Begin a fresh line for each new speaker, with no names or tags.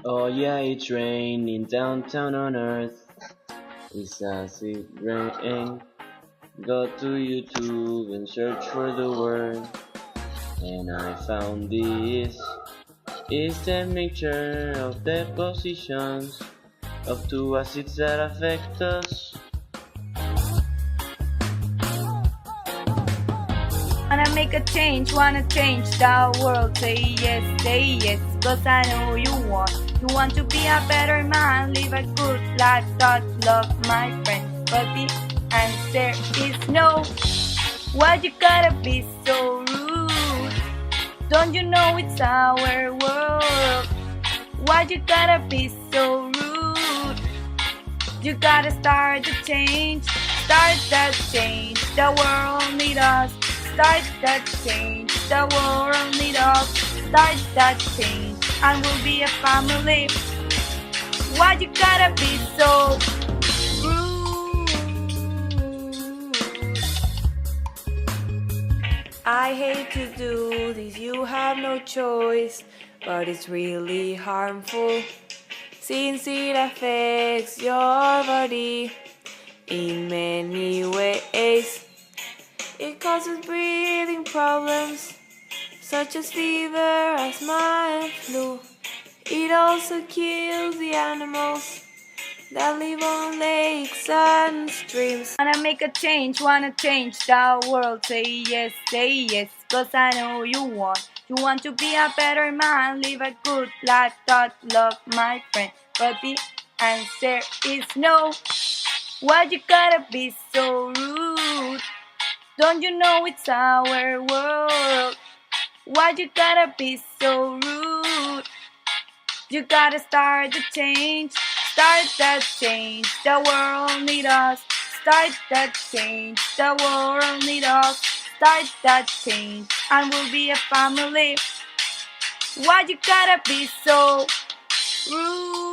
Oh yeah, it's raining downtown on Earth. It's as it rain. Go to YouTube and search for the word. And I found this. It's the mixture of the positions of two acids that affect us.
Wanna change the world. Say yes, cause I know you want. You want to be a better man, live a good life, thought, love, my friend. But the answer is no. Why you gotta be so rude? Don't you know it's our world? Why you gotta be so rude? You gotta start the change, start that change. The world need us. Start that change. The world need us. Start that change, and we'll be a family. Why you gotta be so rude? I hate to do this, you have no choice, but it's really harmful since it affects your body in many ways. It causes breathing problems such as fever, asthma, and flu. It also kills the animals that live on lakes and streams. Wanna change the world. Say yes, cause I know you want. You want to be a better man, live a good life, thought, love, my friend. But the answer is no. Why you gotta be so rude? Don't you know it's our world? Why you gotta be so rude? You gotta start the change, start that change. The world need us. Start that change. The world need us. Start that change, and we'll be a family. Why you gotta be so rude?